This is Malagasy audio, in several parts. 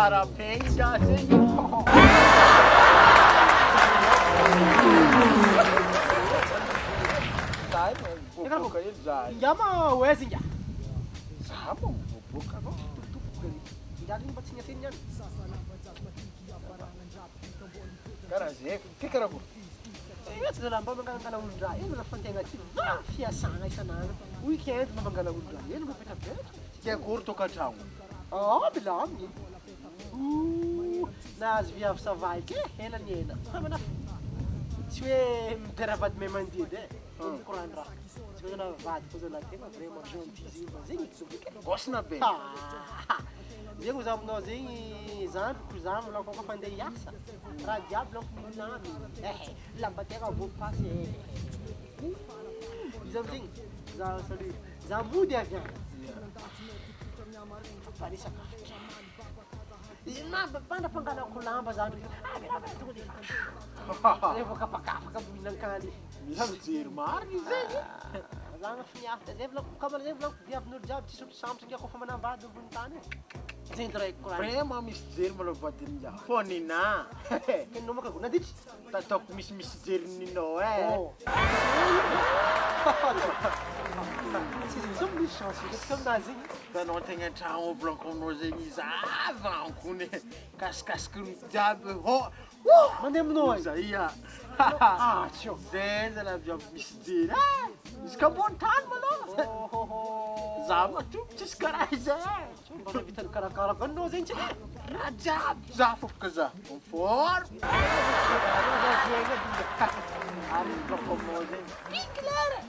Sarapegna zegny. Miboaka ely za. Ingama oaiza inga? Za mo miboaka anao tompoko Ingala iny mba tsy niafeny niany. karaha zay. Ty karakôry? Tsy zalahy mba mangala olon-draha eny lafa tegna ty fiasagna isan'andro. Weekend mba mangala olon-draha eny mipetrapetra. Ty akory tokantragno? Milaminy. Nahazo viavy savaiky ela ny ela. Fa mana tsy hoe miteravady may mandidy mikorandra. Tsy hoe zalahy vady fa zalahy tegna vraiment gentil zimba zegny Gosina be. zegny za aminao zegny zandriko za molako kofa andeha hiasa. Raha jiaby lako milaminy. Lamba tegna voapasy. Izy amizegny za salut. Za mody avy agny. Parisa banda pangalako lamba zandriko. Tonga de rehefa kapakapaka mihinan-kany. Mijery mariny zegny. Za nafiniafy zay volako kamana zay volako viavin'olo jiaby tsy sotro ngia kofa manambady ambony tany. Zegny direct koraha. Vraiment misy jery malao vadiny za. Fô nina. Kenao makago nadity. Tataoko misy jery ninao Tsy misy chance ndraiky aminazy zegny. Tanao tegna an-tragno volako aminao zegny zavanko ne. Kasikasiky ny jiaby. Mandeha aminao ay. Za ia. Tsio. Zay zalahy viavy misy jery. Izy ka ambony tany malao. Za matoky tsisy karaha izay. Mbola vitany karakara vanao zegny tsy e. Raha jiaby za fofoka za. Conforme. Ary bloko aminao zegny. Piklera.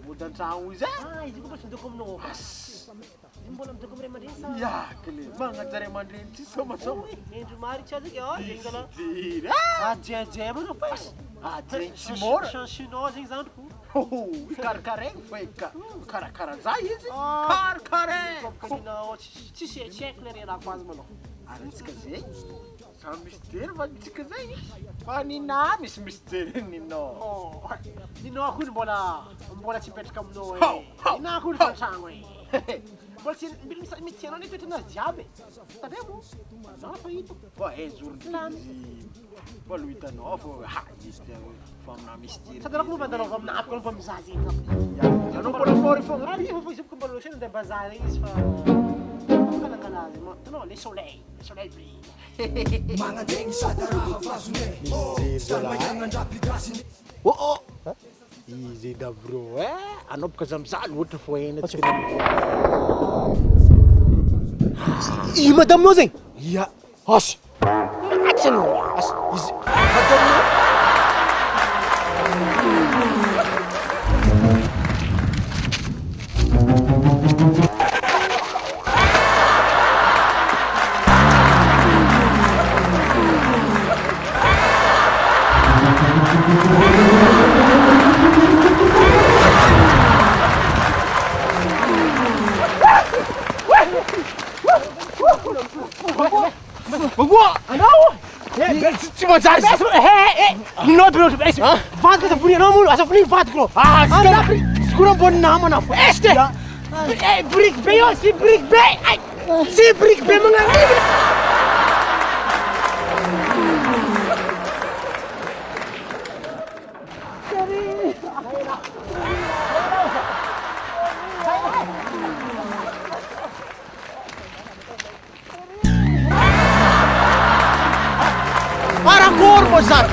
Mody an-tragno izy Izy koa mba tsy midoko aminao. Izy mbola midoko amin'ny ray aman-dreny sa? Yakle. Magnaja ray aman-dreny tsy somasoma. Mendry mary tsy azy zegny zalahy. Jery. Jeje manao fa izy. Zegny tsy mora. Chancinao zegny zandriko. Karakaregny fa eka. Karakara za izy. Karakaregny. Kalinao tsy haiko le relako azy manao. Aritsika zegny. Samy misy jery vaditsika zegny. Fa nina misy jery ninao. Ninao koa mbola tsy mipetraka aminao e. Ninao koa fa tragno e. Mbola tsy mety anao nipetra anazy jiaby. Tadea mo. Na fa hito. Fa zorony. Fa lo hitanao fa izy fa amina misy jery. Sady raha mandanao avy amina apiko fa mizaha zegny Anao mbola fory fogna. Raha io fa izy ko mbola loatra andeha bazary igny izy fa kalakala azy. Tanao le soleil brille. Manantegny sady raha vazone. Sady magnandrapy gasiny. Izy davro anao boka zamzaly ohatra fo hena tsy I madame zegny. ia As. Atsy anao. As. Izy madame. tsy manjary Ninao bro vadiko asa vony anao molo asa vony vadiko sikora mbony namana fo este brique be io si brique be si brique be magnanivina Para corpo, Zaho,